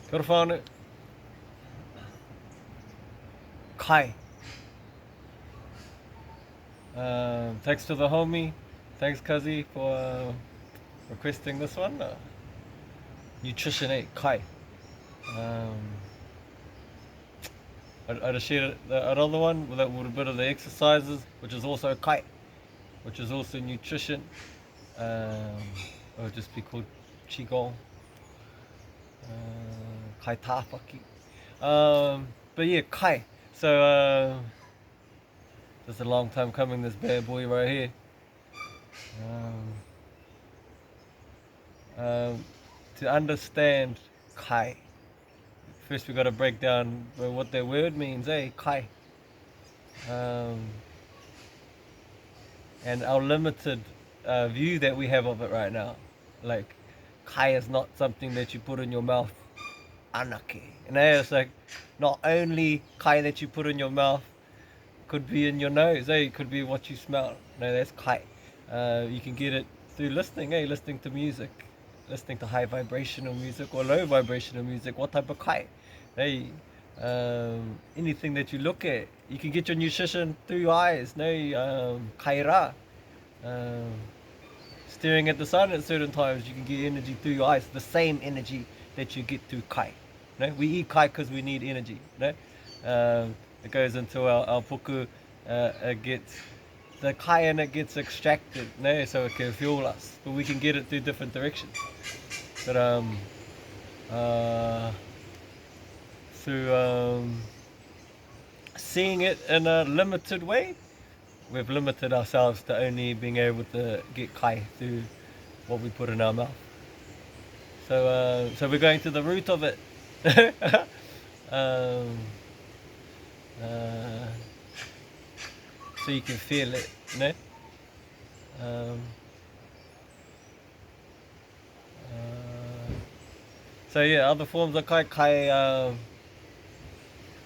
Kia ora whānau. Kai. Thanks to the homie. Thanks, Kazi, for requesting this one. Nutrition 8, Kai. I just shared another one with a bit of the exercises, which is also Kai, which is also nutrition. It would just be called Qigong. Kai Tāwhaki. But yeah, Kai. So, just a long time coming, this bad boy right here. To understand Kai, first we got to break down what that word means, Kai. And our limited view that we have of it right now. Like, Kai is not something that you put in your mouth. Anake. It's like, not only Kai that you put in your mouth, could be in your nose, it could be what you smell. No, that's Kai. You can get it through listening, listening to music, listening to high vibrational music or low vibrational music. What type of Kai? Anything that you look at, you can get your nutrition through your eyes. Kaira. Staring at the sun at certain times, you can get energy through your eyes. The same energy that you get through Kai. We eat Kai because we need energy. It goes into our puku. It gets the Kai and it gets extracted, so it can fuel us. But we can get it through different directions. But through seeing it in a limited way, we've limited ourselves to only being able to get Kai through what we put in our mouth. So we're going to the root of it. So you can feel it, So yeah, other forms of kai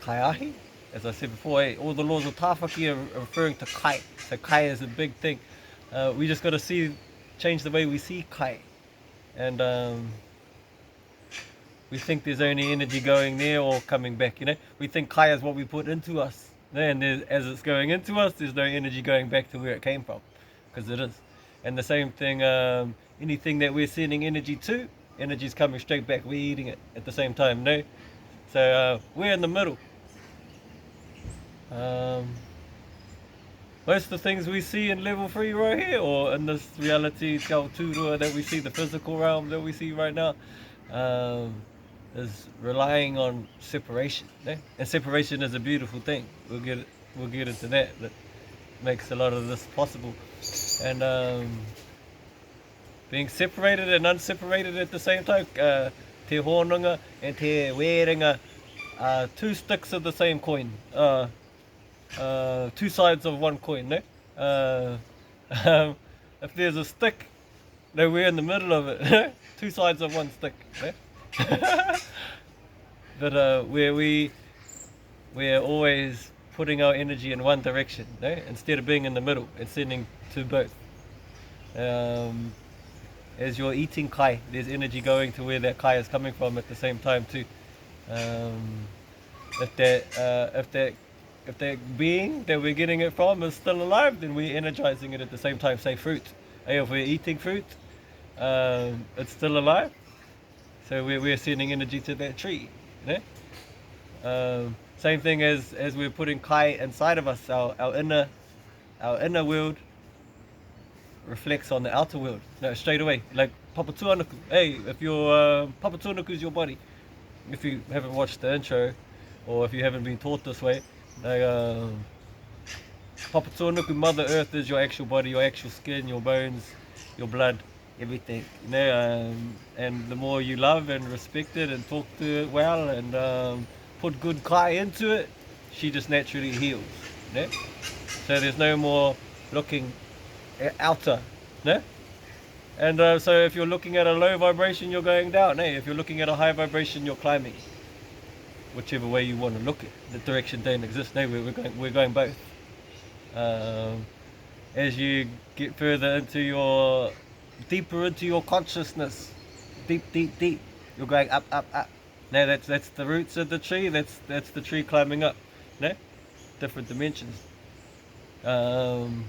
ahi, as I said before, all the laws of Tāwhaki are referring to kai. So kai is a big thing. We just got to change the way we see kai, and we think there's only energy going there or coming back. We think kai is what we put into us, and as it's going into us, there's no energy going back to where it came from, because it is. And the same thing, anything that we're sending energy to, energy's coming straight back. We're eating it at the same time, So we're in the middle. Most of the things we see in level 3 right here, or in this reality Tāwhaki that we see, the physical realm that we see right now, is relying on separation. And separation is a beautiful thing. We'll get into that. That makes a lot of this possible. And being separated and unseparated at the same time. Te Whānanga and te Wānanga are two sticks of the same coin. Two sides of one coin. If there's a stick, we're in the middle of it. Two sides of one stick. But we're always putting our energy in one direction, instead of being in the middle and sending to both. As you're eating kai, there's energy going to where that kai is coming from at the same time too. If that being that we're getting it from is still alive, then we're energizing it at the same time. Say fruit. If we're eating fruit, it's still alive, so we're sending energy to that tree. Same thing as we're putting kai inside of us. Our inner world reflects on the outer world. Straight away. Like Papatuanuku. If your Papatuanuku is your body. If you haven't watched the intro, or if you haven't been taught this way, Papatuanuku, Mother Earth, is your actual body, your actual skin, your bones, your blood, everything. And the more you love and respect it and talk to it well and put good kai into it, she just naturally heals. So there's no more looking outer. And so if you're looking at a low vibration, you're going down. If you're looking at a high vibration, you're climbing. Whichever way you want to look at the direction don't exist. We're going both. As you get further deeper into your consciousness, deep, you're going up. No, that's the roots of the tree. That's the tree climbing up. No, different dimensions. Um,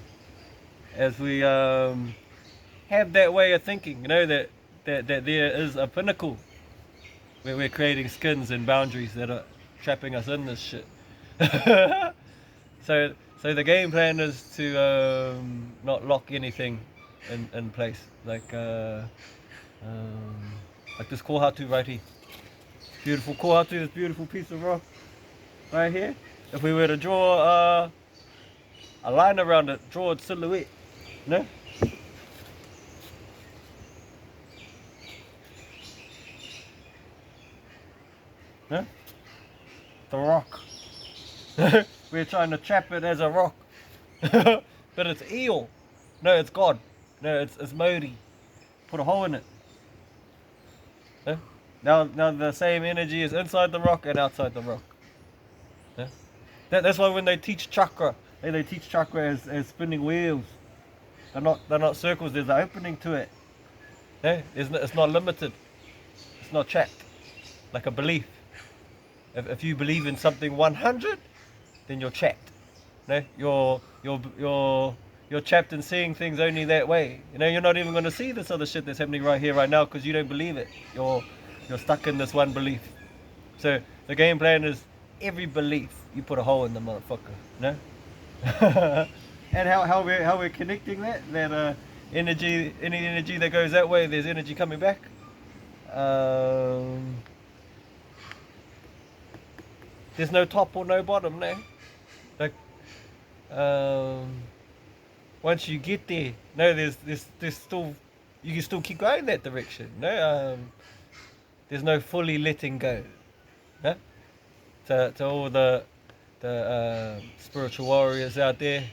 as we have that way of thinking, that there is a pinnacle where we're creating skins and boundaries that are trapping us in this shit. so so the game plan is to not lock anything in place, um, like this kohatu right here. Beautiful kohatu, this beautiful piece of rock right here. If we were to draw a line around it, draw its silhouette, no? No? The rock. We're trying to trap it as a rock. But it's eel. No, it's God. No, it's Modi. Put a hole in it. No? Now the same energy is inside the rock and outside the rock. No? That's why when they teach chakra, they teach chakra as spinning wheels. They're not circles, there's an opening to it. No? It's not limited. It's not trapped. Like a belief. If you believe in something 100, then you're trapped. No, you're trapped in seeing things only that way. You're not even going to see this other shit that's happening right here, right now, because you don't believe it. You're stuck in this one belief. So the game plan is every belief you put a hole in the motherfucker. No, and how we're connecting that energy, any energy that goes that way, there's energy coming back. There's no top or no bottom, no. Like, once you get there, no, there's still, you can still keep going that direction. No, there's no fully letting go. No? To all the spiritual warriors out there,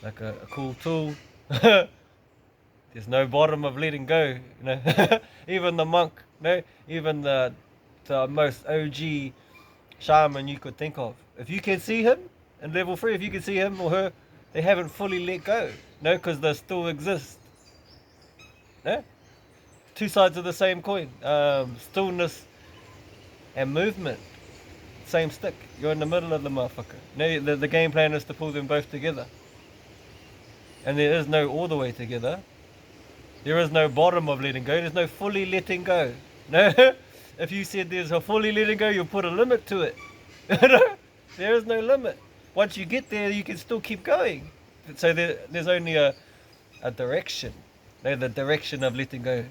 like a cool tool. There's no bottom of letting go. Even the monk, no, even the most OG shaman you could think of. If you can see him in level 3, if you can see him or her, they haven't fully let go. No, because they still exist. No? Two sides of the same coin. Stillness and movement. Same stick. You're in the middle of the motherfucker. No, the game plan is to pull them both together. And there is no all the way together. There is no bottom of letting go. There's no fully letting go. No? If you said there's a fully letting go, you'll put a limit to it. There is no limit. Once you get there, you can still keep going. So there's only a direction. No, the direction of letting go.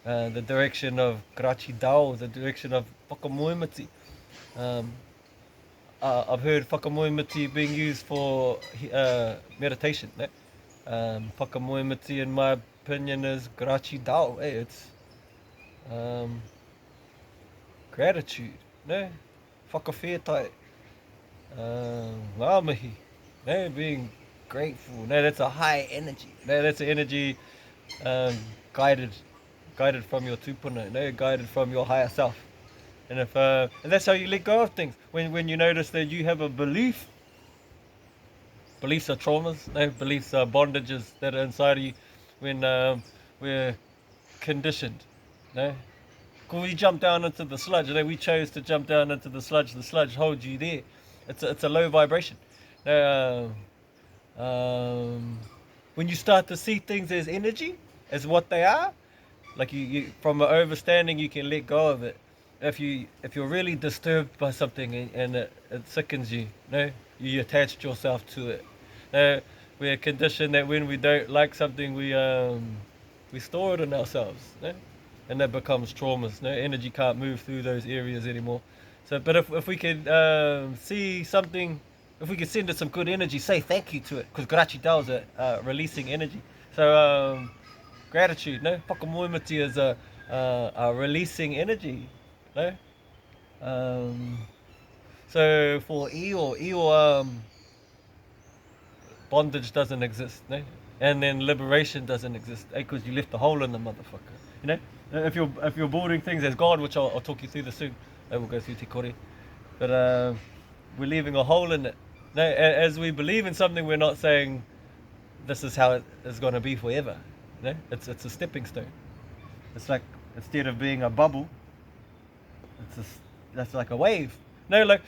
The direction of Grachi Dao, the direction of Whakamoemiti. I've heard Whakamoemiti being used for meditation. No? Whakamoemiti, in my opinion, is Grachi Dao. Hey, it's gratitude, no? Whakawhetai, ngāmihi, no? Being grateful, no? That's a high energy, no? That's an energy guided from your tupuna, no? Guided from your higher self. And and that's how you let go of things. When you notice that you have a belief, beliefs are traumas, no? Beliefs are bondages that are inside of you when we're conditioned, no? Because we jump down into the sludge, we chose to jump down into the sludge holds you there. It's a low vibration. When you start to see things as energy, as what they are, like you from an overstanding, you can let go of it. If you're really disturbed by something and it sickens you, no, you attached yourself to it. We're conditioned that when we don't like something, we store it in ourselves, no? And that becomes traumas. No, energy can't move through those areas anymore. So, but if we could see something, if we could send it some good energy, say thank you to it, because Grachi Dao is a releasing energy. So gratitude, no, Whakamoemiti is a releasing energy, no. So for eo bondage doesn't exist, no, and then liberation doesn't exist, because you left a hole in the motherfucker, you know. If you're building things as God, which I'll talk you through this soon, and we'll go through Te Kore, but we're leaving a hole in it. No, as we believe in something, we're not saying this is how it is going to be forever. No, it's a stepping stone. It's like, instead of being a bubble, It's just, that's like a wave. No, like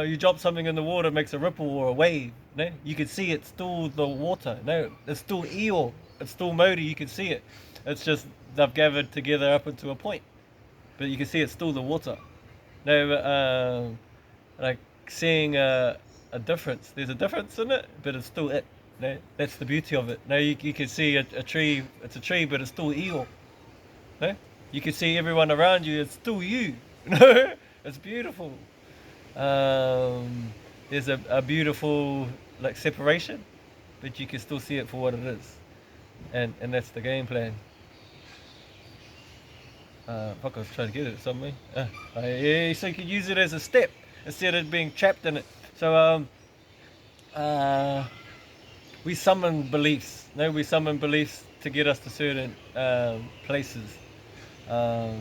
you drop something in the water, it makes a ripple or a wave. No, you can see it's still the water. No, it's still eel. It's still Modi. You can see it. It's just they've gathered together up into a point, but you can see it's still the water. No, like seeing a difference. There's a difference in it, but it's still it. No, that's the beauty of it. No, you can see a tree. It's a tree, but it's still eel. No, you can see everyone around you. It's still you. No, it's beautiful. There's a beautiful like separation, but you can still see it for what it is, and that's the game plan. Fuck, I was trying to get it somewhere. Yeah, so you can use it as a step instead of being trapped in it. So we summon beliefs. No, we summon beliefs to get us to certain places. And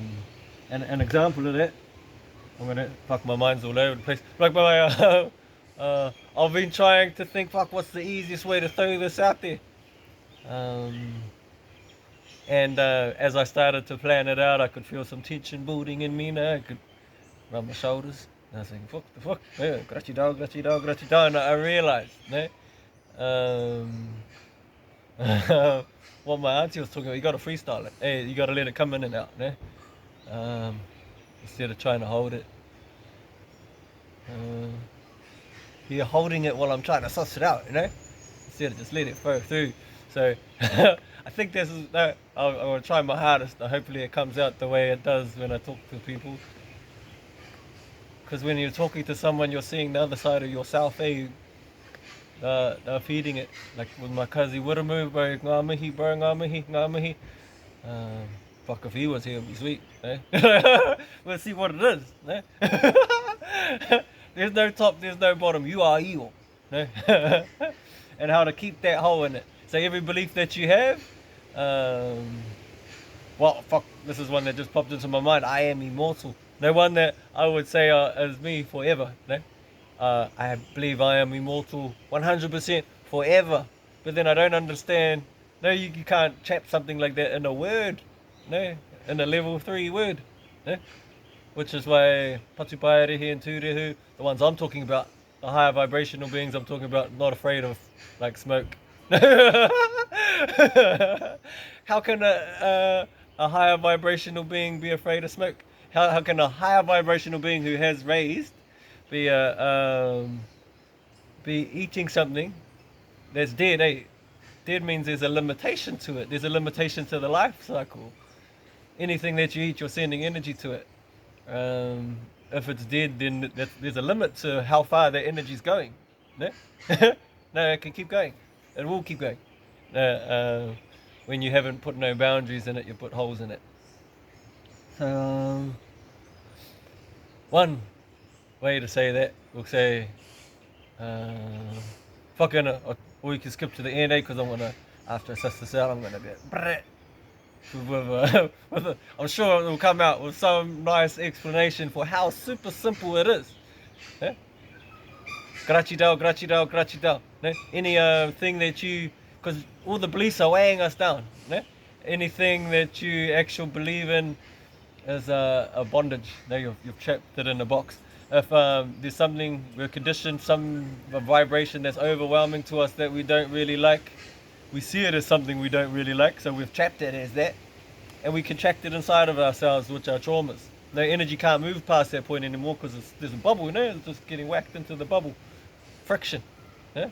an example of that, I'm gonna fuck my mind's all over the place. Like my, I've been trying to think, fuck, what's the easiest way to throw this out there? And as I started to plan it out, I could feel some tension building in me. Now I could rub my shoulders. And I was thinking, fuck the fuck, yeah, gratidão, gratidão, gratidão. And I realized, no, what my auntie was talking about. You got to freestyle it. Hey, you got to let it come in and out. No, instead of trying to hold it. You're holding it while I'm trying to suss it out, you know? Instead of just let it flow through. So I think this is, no, I'm going to try my hardest. Hopefully it comes out the way it does when I talk to people. Because when you're talking to someone, you're seeing the other side of yourself, eh? They're feeding it. Like with my cousin, Wiramu, bro, ngā mihi, bro, ngā mihi, ngā mihi. Fuck, if he was here, it'd be sweet, eh? We'll see what it is, eh? There's no top, there's no bottom. You are evil, eh? And how to keep that hole in it. So every belief that you have, well, fuck, this is one that just popped into my mind. I am immortal. No one that I would say is me forever, no? I believe I am immortal 100% forever. But then I don't understand. No, you can't chap something like that in a word. No, in a level 3 word. No? Which is why Patupaerehe and Tūrehu, the ones I'm talking about, the higher vibrational beings I'm talking about, not afraid of like smoke. How can a higher vibrational being be afraid of smoke? How can a higher vibrational being who has raised be eating something that's dead? Eh? Dead means there's a limitation to it. There's a limitation to the life cycle. Anything that you eat, you're sending energy to it. If it's dead, then there's a limit to how far that energy's going. No, no, it can keep going. It will keep going. When you haven't put no boundaries in it, you put holes in it. So, one way to say that, we'll say, fucking, or you can skip to the end, because I'm gonna, after I suss this out, I'm gonna get I'm sure it will come out with some nice explanation for how super simple it is. Yeah? Gratidão, gratidão, gratidão. No? Any thing that you, because all the beliefs are weighing us down. No? Anything that you actually believe in is a bondage. No? You've trapped it in a box. If there's something, we're conditioned, some vibration that's overwhelming to us that we don't really like, we see it as something we don't really like, so we've trapped it as that, and we contract it inside of ourselves, which are traumas. No energy can't move past that point anymore because there's a bubble, you know, it's just getting whacked into the bubble. Friction. Yeah?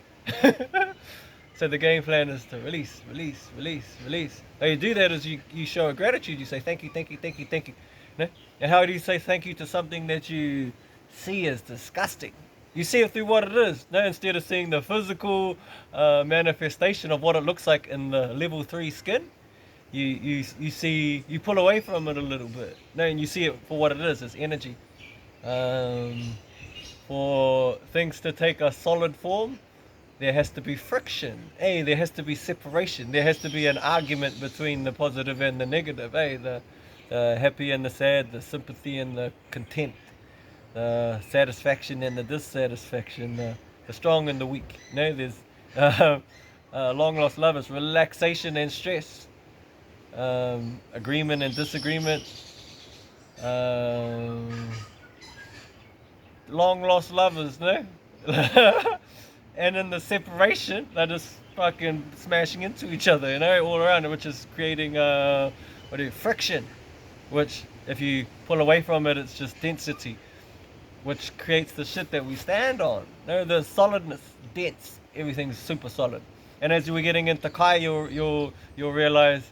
So the game plan is to release, release, release, release. How you do that is you show a gratitude, you say thank you, thank you, thank you, thank you. No? And how do you say thank you to something that you see as disgusting? You see it through what it is, no? Instead of seeing the physical manifestation of what it looks like in the level 3 skin, you see, you pull away from it a little bit, no? And you see it for what it is, it's energy. For things to take a solid form, there has to be friction. Hey, there has to be separation. There has to be an argument between the positive and the negative. Hey, the happy and the sad, the sympathy and the content. The satisfaction and the dissatisfaction, the strong and the weak. No, there's long lost lovers, relaxation and stress, agreement and disagreement, um, long lost lovers, no? And in the separation, they're just fucking smashing into each other, all around, which is creating friction, which if you pull away from it, it's just density, which creates the shit that we stand on. The solidness, dense, everything's super solid. And as we're getting into Kai, you'll realize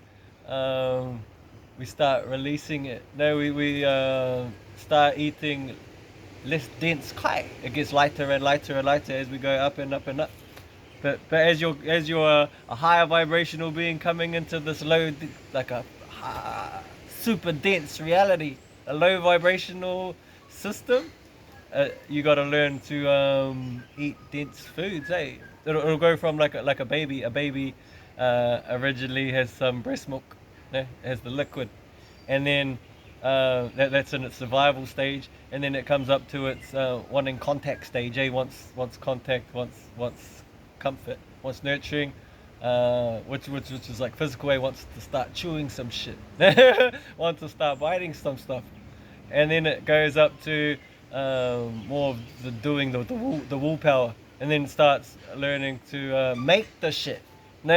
we start releasing it. We start eating less dense Kai. It gets lighter and lighter and lighter as we go up and up and up. But as you're a higher vibrational being coming into this low, like a super dense reality, a low vibrational system, you got to learn to eat dense foods. It'll go from like a baby. A baby originally has some breast milk, has the liquid, and then that's in its survival stage, and then it comes up to its wanting contact stage. Wants contact, wants comfort, wants nurturing, which is like physical. Wants to start chewing some shit, wants to start biting some stuff, and then it goes up to more of the doing, the willpower, and then starts learning to make the shit.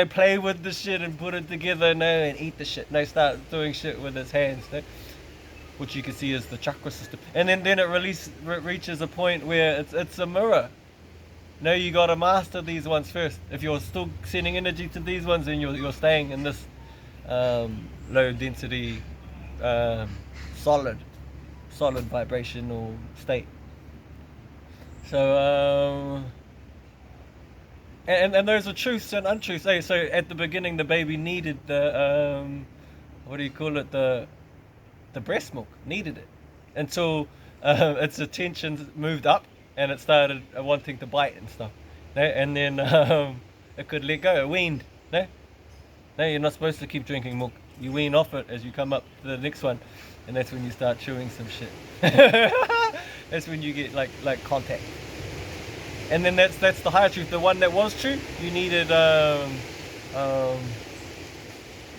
Play with the shit and put it together, and eat the shit. Start doing shit with its hands, which you can see as the chakra system. And then it reaches a point where it's a mirror. You gotta master these ones first. If you're still sending energy to these ones, then you're staying in this low density, solid vibrational state. So and those are truths and untruths. So at the beginning, the baby needed the what do you call it? The breast milk, needed it until its attention moved up and it started wanting to bite and stuff. And then it could let go. It weaned. No, you're not supposed to keep drinking milk. You wean off it as you come up to the next one, and that's when you start chewing some shit. That's when you get like contact. And then that's the higher truth. The one that was true, you needed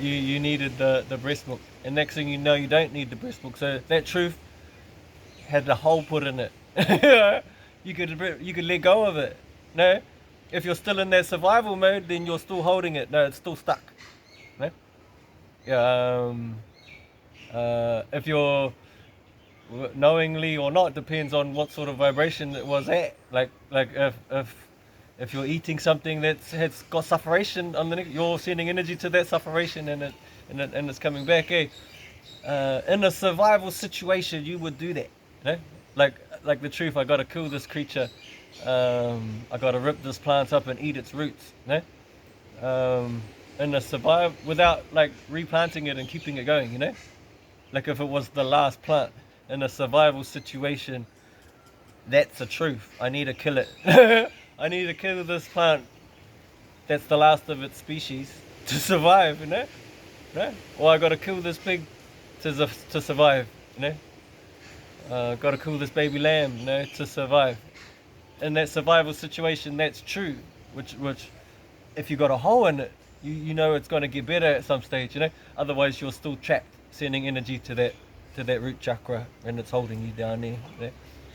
you needed the breast milk. And next thing you know, you don't need the breast milk. So that truth had the hole put in it. You could let go of it. No, if you're still in that survival mode, then you're still holding it. No, it's still stuck. No, if you're knowingly or not, depends on what sort of vibration it was at. Like if you're eating something has got sufferation underneath, you're sending energy to that sufferation, and it's coming back. In a survival situation, you would do that. Like the truth. I gotta kill this creature. I gotta rip this plant up and eat its roots. In a survive without like replanting it and keeping it going. Like if it was the last plant in a survival situation, that's the truth. I need to kill it. I need to kill this plant. That's the last of its species to survive, Or I gotta kill this pig to survive, Gotta kill this baby lamb, to survive. In that survival situation, that's true. Which if you got a hole in it, you know it's gonna get better at some stage, Otherwise, you're still trapped, sending energy to that root chakra, and it's holding you down there.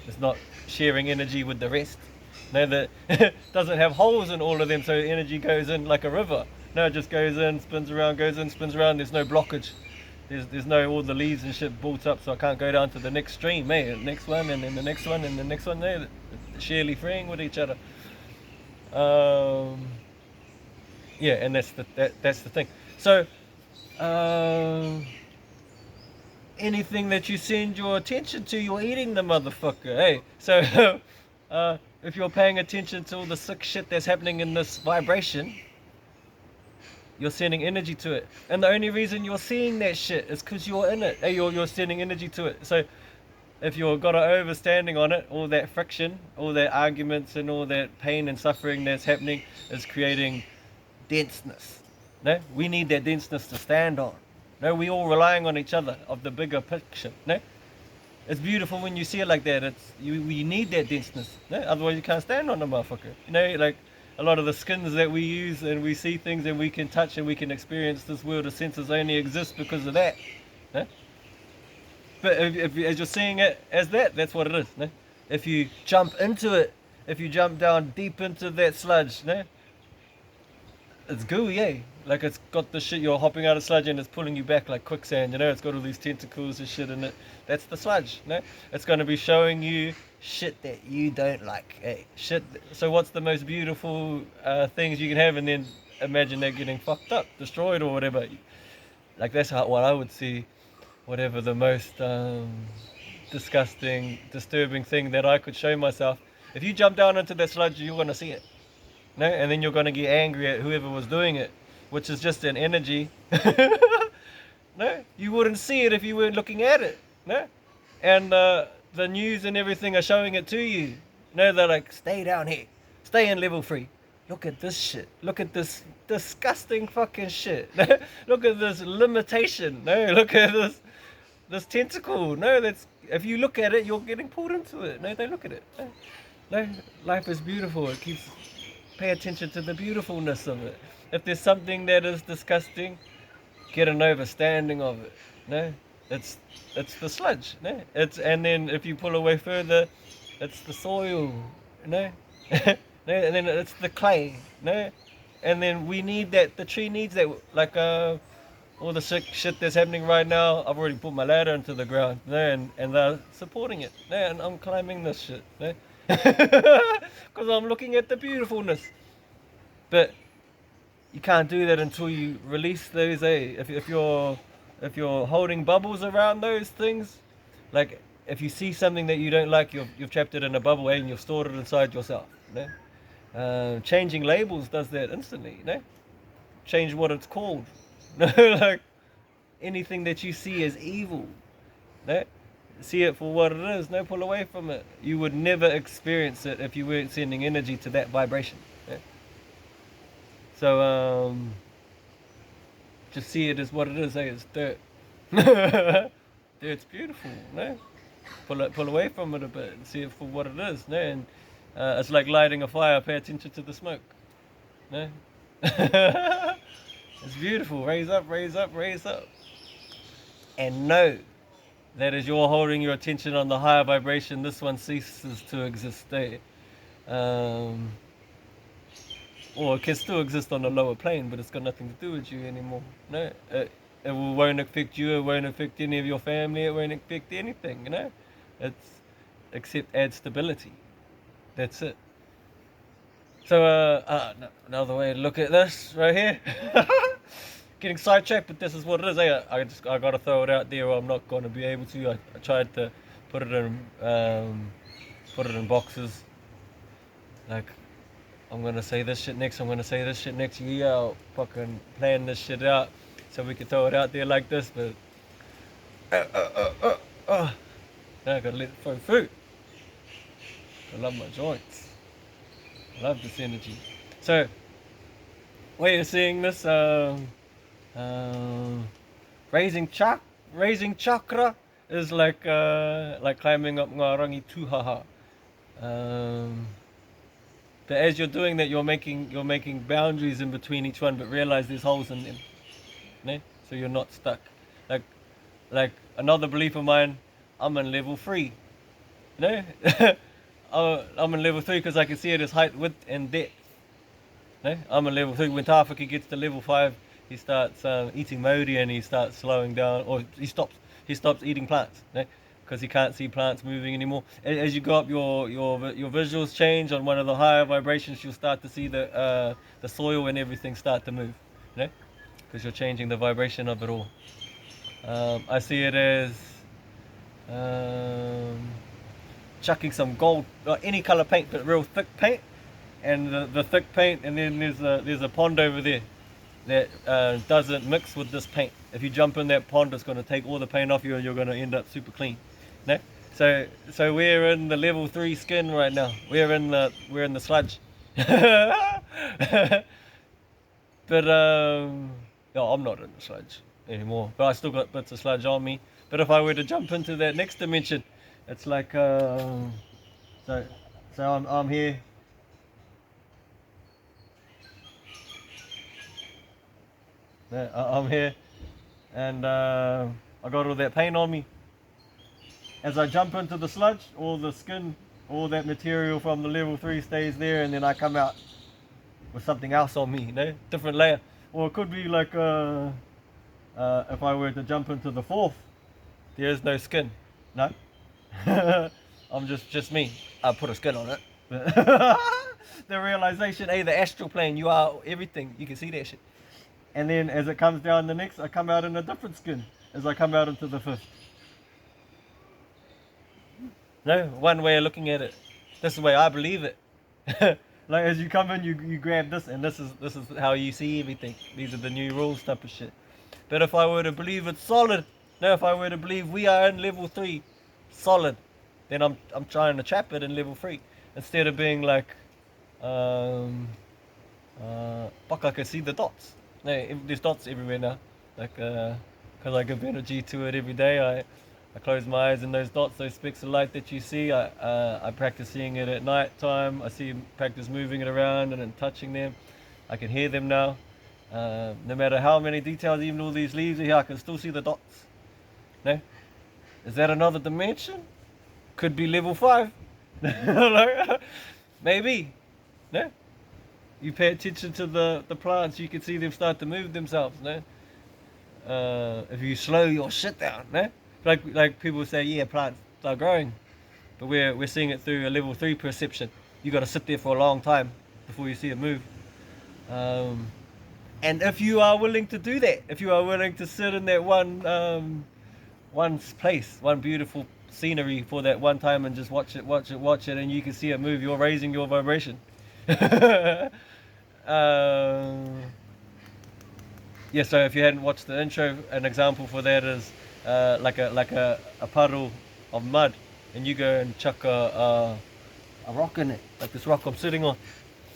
It's not sharing energy with the rest. That doesn't have holes in all of them, so energy goes in like a river. It just goes in, spins around, goes in, spins around. There's no blockage. There's no all the leaves and shit built up, so I can't go down to the next stream. The next one, and then the next one, and the next one. They're sheerly freeing with each other. Yeah, and that's the thing. So anything that you send your attention to, you're eating the motherfucker. So if you're paying attention to all the sick shit that's happening in this vibration, you're sending energy to it. And the only reason you're seeing that shit is because you're in it. You're sending energy to it. So if you've got an overstanding on it, all that friction, all that arguments and all that pain and suffering that's happening is creating denseness. We need that denseness to stand on. We all relying on each other of the bigger picture. It's beautiful when you see it like that. You need that denseness. Otherwise you can't stand on the motherfucker. Like a lot of the skins that we use and we see things and we can touch and we can experience this world of senses only exist because of that. But as you're seeing it as that, that's what it is. No? If you jump into it, if you jump down deep into that sludge, no? It's gooey, eh? Like it's got the shit, you're hopping out of sludge and it's pulling you back like quicksand, you know? It's got all these tentacles and shit in it. That's the sludge, no? It's going to be showing you shit that you don't like, eh? Shit. So what's the most beautiful things you can have, and then imagine that getting fucked up, destroyed or whatever. Like that's what I would see, whatever the most disgusting, disturbing thing that I could show myself. If you jump down into that sludge, you're going to see it. No, and then you're going to get angry at whoever was doing it, which is just an energy. No, you wouldn't see it if you weren't looking at it. No, and the news and everything are showing it to you. No, they're like, stay down here, stay in level 3. Look at this shit. Look at this disgusting fucking shit. Look at this limitation. No, look at this tentacle. No, that's, if you look at it, you're getting pulled into it. No, don't look at it. No, life is beautiful. It keeps. Pay attention to the beautifulness of it. If there's something that is disgusting, get an understanding of it. No, it's the sludge. No, and then if you pull away further, it's the soil. No, no, and then it's the clay. No, and then we need that. The tree needs that. Like all the shit that's happening right now. I've already put my ladder into the ground. No, and they're supporting it. No, and I'm climbing this shit. No. Because I'm looking at the beautifulness. But you can't do that until you release those, eh? If you're holding bubbles around those things, like if you see something that you don't like, you've trapped it in a bubble, eh? And you've stored it inside yourself. No? Changing labels does that instantly. No? Change what it's called. No, like anything that you see as evil. No? See it for what it is. No, pull away from it. You would never experience it if you weren't sending energy to that vibration. Yeah? So just see it as what it is. It's dirt. Dirt's beautiful. No, pull away from it a bit and see it for what it is. No, and it's like lighting a fire. Pay attention to the smoke. No, it's beautiful. Raise up, raise up, raise up, and know that as you're holding your attention on the higher vibration, this one ceases to exist there. Or it can still exist on a lower plane, but it's got nothing to do with you anymore. No, it won't affect you, it won't affect any of your family, it won't affect anything, you know? It's except add stability. That's it. So, another way to look at this right here. Getting sidetracked, but this is what it is. I gotta throw it out there, or I'm not gonna be able to. I tried to put it in boxes. Like I'm gonna say this shit next. I'm gonna say this shit next. Yeah, I'll fucking plan this shit out so we can throw it out there like this. But now I gotta let it flow through. I love my joints. I love this energy. So, where you're seeing this. Raising chakra is like climbing up ngā rangi tūhaha. But as you're doing that, you're making boundaries in between each one, but realize there's holes in them. Ne? So you're not stuck. Like another belief of mine, I'm in level 3. No? I'm in level 3 because I can see it as height, width, and depth. No? I'm in level 3. When Tāwhaki gets to level 5, he starts eating mauri and he starts slowing down, or he stops eating plants, because he can't see plants moving anymore. As you go up, your visuals change. On one of the higher vibrations, you'll start to see the soil and everything start to move, because you're changing the vibration of it all. I see it as chucking some gold, any color paint, but real thick paint, and the thick paint, and then there's a pond over there that doesn't mix with this paint. If you jump in that pond, it's going to take all the paint off you and you're going to end up super clean. No? So we're in the level 3 skin right now. We're in the sludge. But no, I'm not in the sludge anymore. But I still got bits of sludge on me. But if I were to jump into that next dimension, it's like so I'm here. I'm here, and I got all that paint on me. as I jump into the sludge, all the skin, all that material from the level 3 stays there, and then I come out with something else on me, you know, different layer. Or it could be like if I were to jump into the 4th, there is no skin, no. I'm just me. I put a skin on it. The realization, hey, the astral plane, you are everything. You can see that shit. And then as it comes down the next, I come out in a different skin as I come out into the 5th. No, one way of looking at it. This is the way I believe it. Like as you come in, you grab this, and this is how you see everything. These are the new rules type of shit. But if I were to believe it's solid, no, if I were to believe we are in level 3, solid, then I'm trying to trap it in level 3 instead of being like, fuck, I can see the dots. No, there's dots everywhere now. Like, because I give energy to it every day. I close my eyes and those dots, those specks of light that you see, I practice seeing it at night time. I practice moving it around and then touching them. I can hear them now. No matter how many details, even all these leaves are here, I can still see the dots. No? Is that another dimension? Could be level 5. Maybe. No? You pay attention to the plants, you can see them start to move themselves, no? If you slow your shit down, no? Like people say, yeah, plants are growing, but we're seeing it through a level 3 perception. You got to sit there for a long time before you see it move. And if you are willing to do that, if you are willing to sit in that one place, one beautiful scenery for that one time and just watch it, and you can see it move, you're raising your vibration. Yeah, so if you hadn't watched the intro, an example for that is like a puddle of mud, and you go and chuck a rock in it, like this rock I'm sitting on.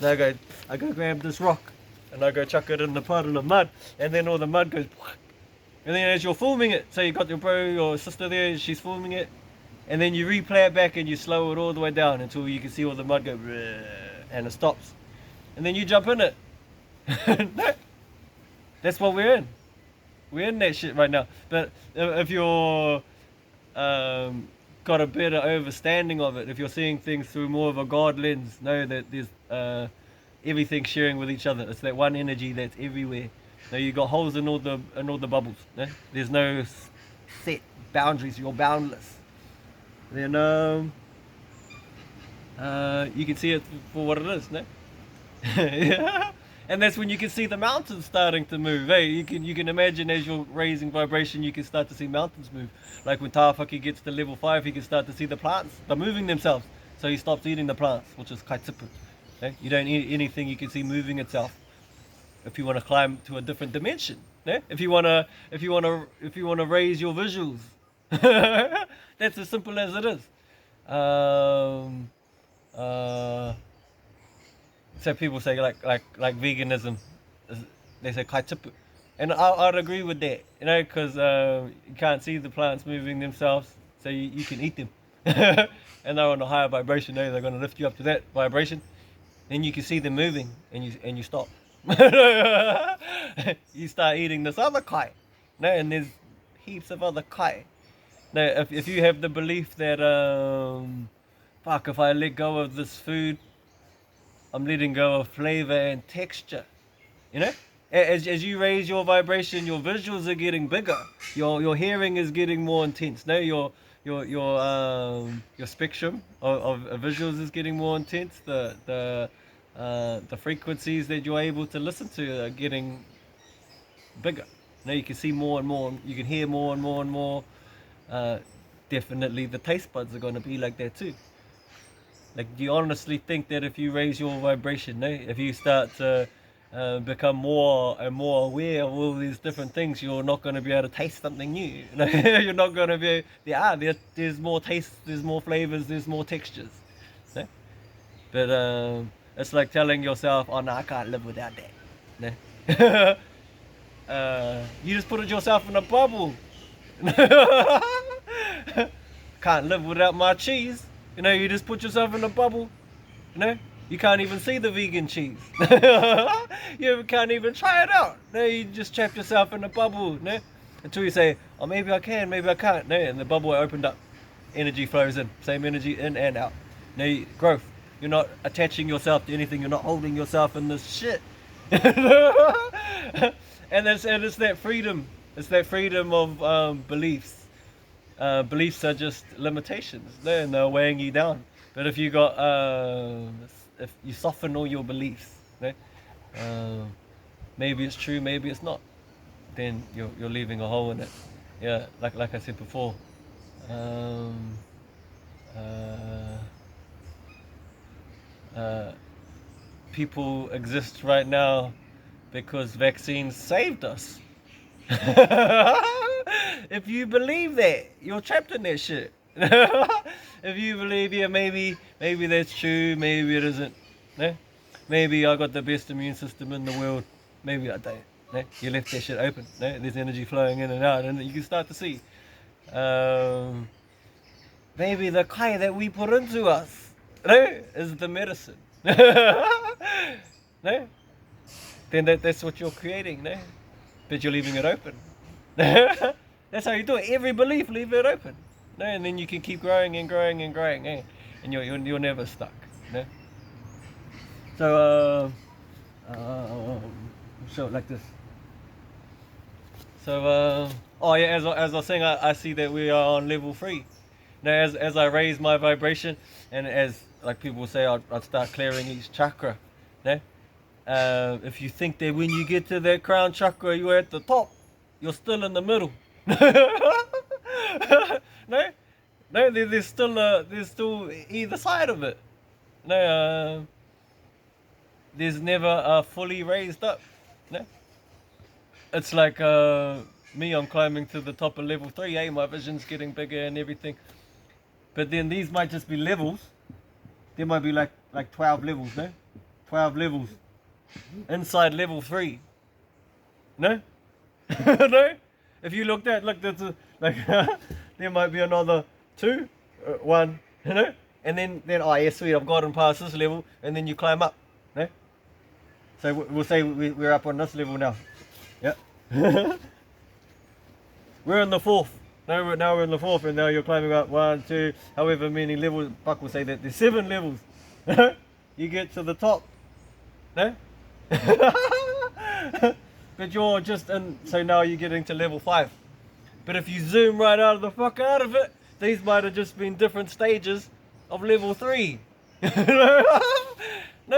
And I go grab this rock, and I go chuck it in the puddle of mud, and then all the mud goes, and then as you're filming it, so you got your bro, your sister there, she's filming it, and then you replay it back and you slow it all the way down until you can see all the mud go, and it stops, and then you jump in it. That's what we're in. We're in that shit right now. But if you're got a better understanding of it, if you're seeing things through more of a God lens, know that there's everything sharing with each other. It's that one energy that's everywhere. Now you got holes in all the bubbles. No? There's no set boundaries. You're boundless. Then you can see it for what it is. No? Yeah. And that's when you can see the mountains starting to move. Hey, you can imagine as you're raising vibration, you can start to see mountains move. Like when Tāwhaki gets to level 5, he can start to see the plants. They're moving themselves. So he stops eating the plants, which is kaitipu. Okay? You don't eat anything you can see moving itself. If you want to climb to a different dimension, yeah? If you want to raise your visuals, that's as simple as it is. So people say like veganism, they say kaitipu, and I'd agree with that, you know, because you can't see the plants moving themselves, so you can eat them, and they're on a higher vibration. They're going to lift you up to that vibration, then you can see them moving, and you stop. You start eating this other kai, no, and there's heaps of other kai. Now, if you have the belief that fuck, if I let go of this food, I'm letting go of flavor and texture, you know. As you raise your vibration, your visuals are getting bigger. Your hearing is getting more intense. No, your spectrum of visuals is getting more intense. The frequencies that you're able to listen to are getting bigger. Now you can see more and more. You can hear more and more and more. Definitely, the taste buds are going to be like that too. Like, do you honestly think that if you raise your vibration, if you start to become more and more aware of all these different things, you're not going to be able to taste something new? You're not going to be, there's more taste, there's more flavors, there's more textures. But it's like telling yourself, oh no, I can't live without that. You just put yourself in a bubble. Can't live without my cheese. You know, you just put yourself in a bubble. You know, you can't even see the vegan cheese. You can't even try it out. No, you just trap yourself in a bubble. No, until you say, oh, maybe I can, maybe I can't. No, and the bubble opened up, energy flows in, same energy in and out. Now, growth. You're not attaching yourself to anything. You're not holding yourself in this shit. And it's that freedom. It's that freedom of beliefs. Beliefs are just limitations. And they're weighing you down. But if you got, if you soften all your beliefs, maybe it's true, maybe it's not, then you're leaving a hole in it. Yeah, like I said before. People exist right now because vaccines saved us. If you believe that, you're trapped in that shit. If you believe, yeah, maybe that's true, maybe it isn't. No? Maybe I got the best immune system in the world, maybe I don't. No? You left that shit open. No? There's energy flowing in and out, and you can start to see. Maybe the kai that we put into us, no, is the medicine. No? Then that's what you're creating, no? But you're leaving it open. That's how you do it. Every belief, leave it open. No? And then you can keep growing and growing and growing, eh? And you're never stuck. No? So show it like this. So oh yeah, as I was saying, I see that we are on level 3. Now as I raise my vibration, and as like people say, I'd start clearing each chakra. No? If you think that when you get to that crown chakra you're at the top, you're still in the middle. No, there's still either side of it. No, there's never a fully raised up. No, it's like me. I'm climbing to the top of level 3. Eh? My vision's getting bigger and everything. But then these might just be levels. There might be like 12 levels. No, 12 levels inside level 3. No, no. If you look there's like there might be another 2, 1, you know, and then oh yeah, sweet, I've gotten past this level, and then you climb up, no? So we'll say we're up on this level now, yeah. We're in the 4th. Now we're in the 4th, and now you're climbing up 1, 2, however many levels. Buck will say that there's 7 levels. You get to the top, no? But you're just in, so now you're getting to level 5. But if you zoom right out of the fuck out of it, these might have just been different stages of level 3. No,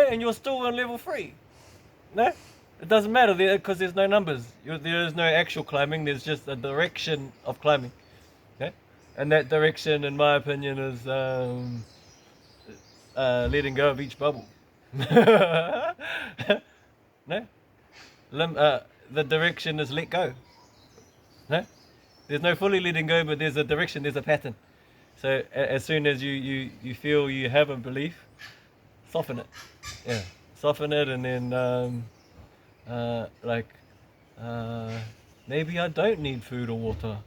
and you're still on level 3. No? It doesn't matter because there's no numbers. There is no actual climbing, there's just a direction of climbing. Okay? And that direction, in my opinion, is letting go of each bubble. No? The direction is let go. No? There's no fully letting go, but there's a direction, there's a pattern. So as soon as you feel you have a belief, soften it. Yeah, soften it, and then maybe I don't need food or water.